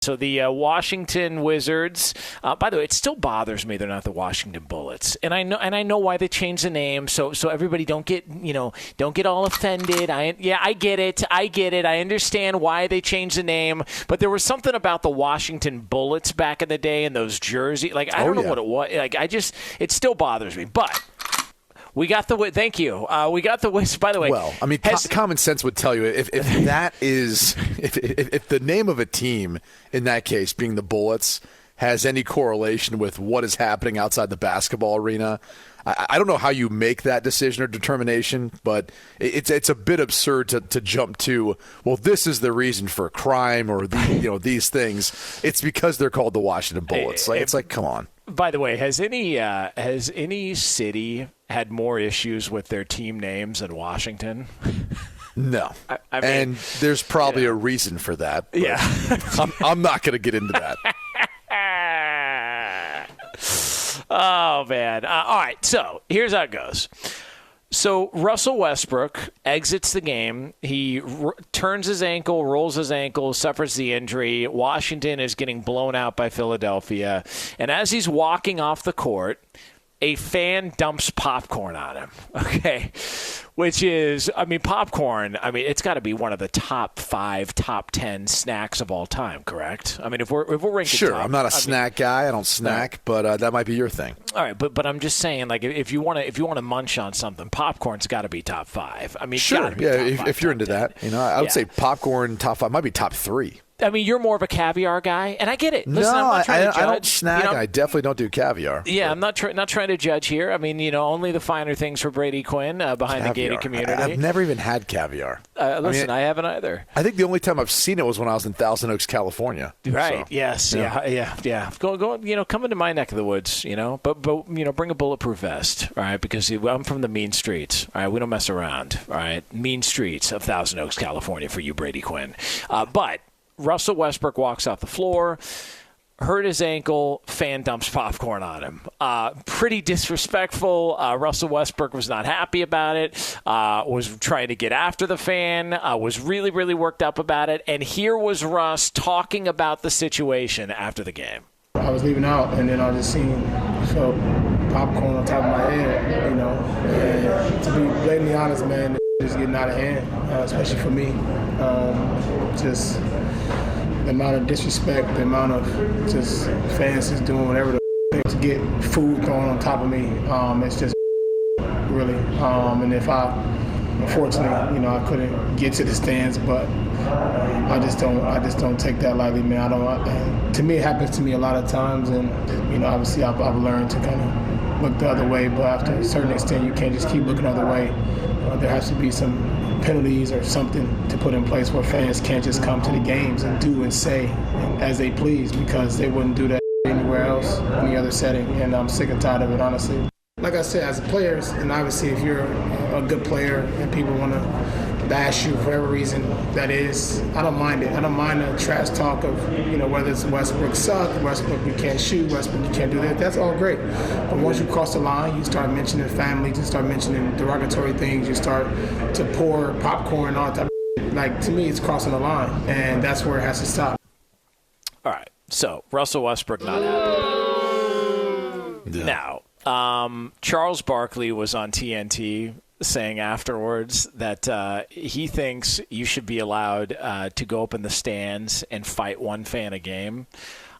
So the Washington Wizards, by the way, it still bothers me they're not the Washington Bullets, and I know why they changed the name. So everybody don't get all offended. I get it. I understand why they changed the name, but there was something about the Washington Bullets back in the day and those jerseys. Like I don't know what it was. Like it still bothers me, but. We got the thank you. We got the by the way. Well, I mean, common sense would tell you if that is if the name of a team in that case being the Bullets has any correlation with what is happening outside the basketball arena. I don't know how you make that decision or determination, but it's a bit absurd to jump to. Well, this is the reason for crime or these things. It's because they're called the Washington Bullets. It's like, come on. By the way, has any city had more issues with their team names than Washington? No. I mean, and there's probably a reason for that. Yeah. I'm not going to get into that. Oh, man. All right, so here's how it goes. So Russell Westbrook exits the game. He turns his ankle, rolls his ankle, suffers the injury. Washington is getting blown out by Philadelphia. And as he's walking off the court, a fan dumps popcorn on him, okay? Which is, popcorn, it's got to be one of the top 5, top 10 snacks of all time, correct? If we're ranking sure, top, I'm not a snack guy. I don't snack, but that might be your thing. All right, but I'm just saying, like, if you want to munch on something, popcorn's got to be top 5. Sure, yeah, if you're into 10. That, I would say popcorn top 5 might be top 3. You're more of a caviar guy, and I get it. Listen, no, I'm not trying to judge. I don't snack. I definitely don't do caviar. Yeah, but. I'm not trying to judge here. Only the finer things for Brady Quinn behind the gated community. I've never even had caviar. Listen, I haven't either. I think the only time I've seen it was when I was in Thousand Oaks, California. Right. So, yes. Yeah. Go. Come into my neck of the woods. But bring a bulletproof vest. All right, because I'm from the mean streets. All right, we don't mess around. All right, mean streets of Thousand Oaks, California, for you, Brady Quinn. But. Russell Westbrook walks off the floor, hurt his ankle, fan dumps popcorn on him. Pretty disrespectful. Russell Westbrook was not happy about it, was trying to get after the fan, was really, really worked up about it. And here was Russ talking about the situation after the game. I was leaving out, and then I just felt popcorn on top of my head, And to be blatantly honest, man, it's getting out of hand, especially for me. Just the amount of disrespect, the amount of just fans just doing whatever to get food thrown on top of me. It's just really. And if unfortunately, I couldn't get to the stands, but I just don't take that lightly, man. To me, it happens to me a lot of times, and obviously I've learned to kind of look the other way. But after a certain extent, you can't just keep looking the other way. There has to be some penalties or something to put in place where fans can't just come to the games and do and say as they please, because they wouldn't do that anywhere else, any other setting. And I'm sick and tired of it, honestly. Like I said, as players, and obviously if you're a good player and people want to bash you for whatever reason that is, I don't mind it. I don't mind the trash talk of, whether it's Westbrook suck, Westbrook you can't shoot, Westbrook you can't do that. That's all great. But once you cross the line, you start mentioning families, you start mentioning derogatory things, you start to pour popcorn and all that type of shit. Like, to me, it's crossing the line, and that's where it has to stop. All right. So, Russell Westbrook not happy. Yeah. Now, Charles Barkley was on TNT saying afterwards that he thinks you should be allowed to go up in the stands and fight one fan a game.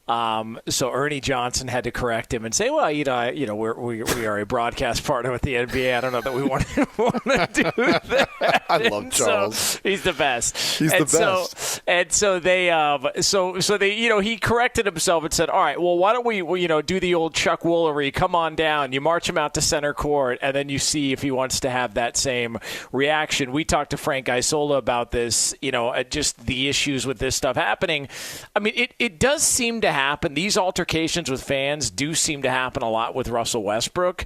So Ernie Johnson had to correct him and say, well, we are a broadcast partner with the NBA. I don't know that we want to do that. I love Charles. So, he's the best. He's the best. And so they, he corrected himself and said, all right, well, why don't we, do the old Chuck Woolery, come on down. You march him out to center court, and then you see if he wants to have that same reaction. We talked to Frank Isola about this, just the issues with this stuff happening. It does seem to happen. These altercations with fans do seem to happen a lot with Russell Westbrook.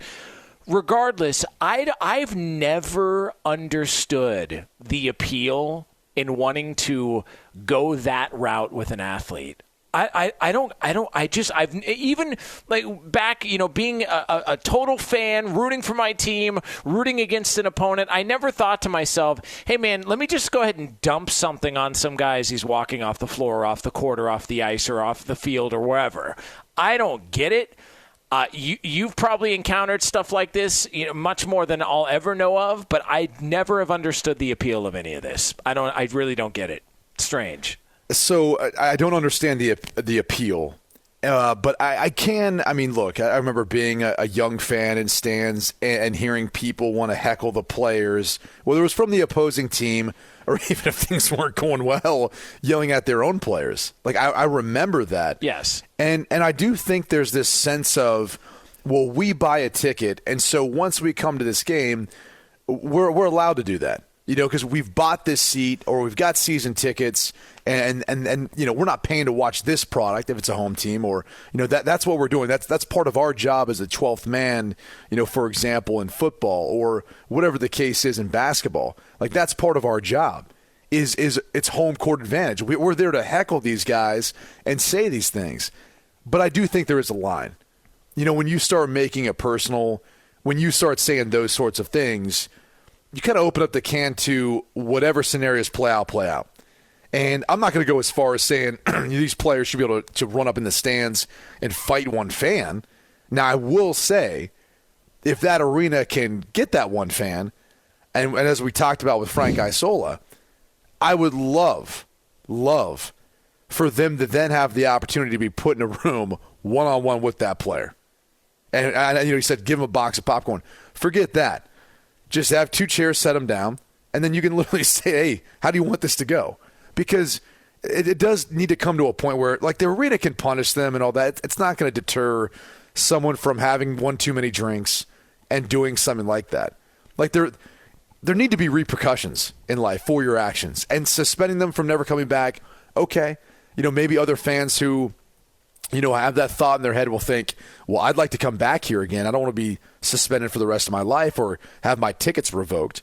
Regardless, I've never understood the appeal in wanting to go that route with an athlete. I've even like back, being a total fan, rooting for my team, rooting against an opponent. I never thought to myself, hey man, let me just go ahead and dump something on some guys he's walking off the floor, off the court, or off the ice, or off the field, or wherever. I don't get it. You've probably encountered stuff like this, much more than I'll ever know of, but I never have understood the appeal of any of this. I really don't get it. Strange. So I don't understand the appeal, but I can. I mean, look, I remember being a young fan in stands and hearing people want to heckle the players, whether it was from the opposing team or even if things weren't going well, yelling at their own players. Like I remember that. Yes. And I do think there's this sense of, well, we buy a ticket, and so once we come to this game, we're allowed to do that. Because we've bought this seat or we've got season tickets and we're not paying to watch this product if it's a home team or, that's what we're doing. That's part of our job as a 12th man, for example, in football or whatever the case is in basketball. Like that's part of our job is it's home court advantage. We're there to heckle these guys and say these things. But I do think there is a line. When you start making it personal, when you start saying those sorts of things, you kind of open up the can to whatever scenarios play out. And I'm not going to go as far as saying these players should be able to run up in the stands and fight one fan. Now, I will say, if that arena can get that one fan, and as we talked about with Frank Isola, I would love for them to then have the opportunity to be put in a room one-on-one with that player. And he said, give him a box of popcorn. Forget that. Just have two chairs, set them down, and then you can literally say, hey, how do you want this to go? Because it does need to come to a point where, like, the arena can punish them and all that. It's not going to deter someone from having one too many drinks and doing something like that. Like, there need to be repercussions in life for your actions. And suspending them from never coming back, okay. Maybe other fans who have that thought in their head will think, well, I'd like to come back here again. I don't want to be suspended for the rest of my life or have my tickets revoked.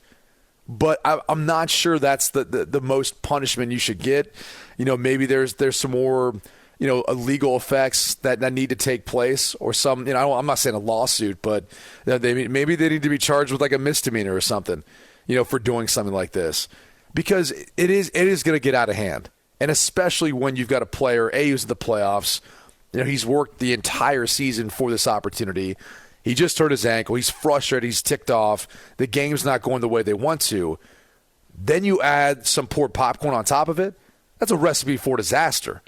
But I'm not sure that's the most punishment you should get. Maybe there's some more, illegal effects that need to take place or some, I'm not saying a lawsuit, but maybe they need to be charged with like a misdemeanor or something, for doing something like this. Because it is going to get out of hand. And especially when you've got a player, who's in the playoffs. He's worked the entire season for this opportunity. He just hurt his ankle. He's frustrated. He's ticked off. The game's not going the way they want to. Then you add some poured popcorn on top of it. That's a recipe for disaster.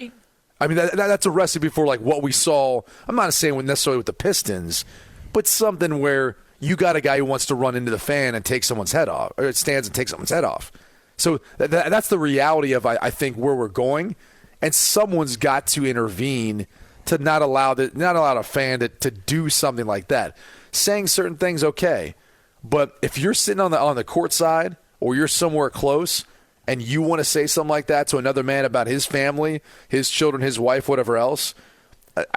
I mean, that's a recipe for like what we saw. I'm not saying necessarily with the Pistons, but something where you got a guy who wants to run into the fan and take someone's head off, or it stands and take someone's head off. So that's the reality of, I think, where we're going. And someone's got to intervene to not allow a fan to do something like that. Saying certain things, okay, but if you're sitting on the court side or you're somewhere close and you want to say something like that to another man about his family, his children, his wife, whatever else,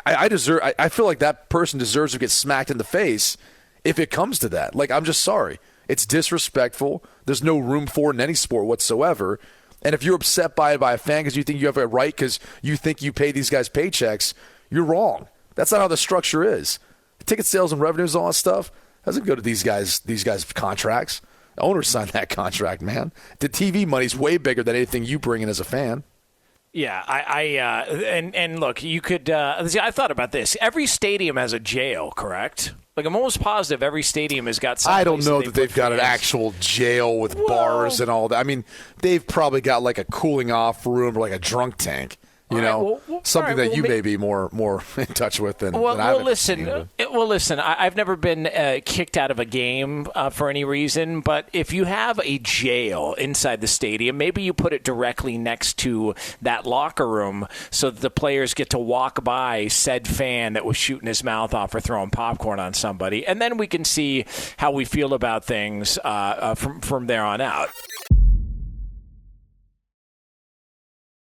I feel like that person deserves to get smacked in the face if it comes to that. Like, I'm just sorry. It's disrespectful. There's no room for it in any sport whatsoever. And if you're upset by it by a fan because you think you have a right because you think you pay these guys paychecks, you're wrong. That's not how the structure is. Ticket sales and revenues and all that stuff doesn't go to these guys' contracts. The owners signed that contract, man. The TV money's way bigger than anything you bring in as a fan. Yeah, and look, you could. I thought about this. Every stadium has a jail, correct? Like, I'm almost positive every stadium has got something. I don't know that they've got an actual jail with bars and all that. I mean, they've probably got like a cooling off room or like a drunk tank. Something that you may be more in touch with than I've listen, I've never been kicked out of a game for any reason, but if you have a jail inside the stadium, maybe you put it directly next to that locker room so that the players get to walk by said fan that was shooting his mouth off or throwing popcorn on somebody, and then we can see how we feel about things from there on out.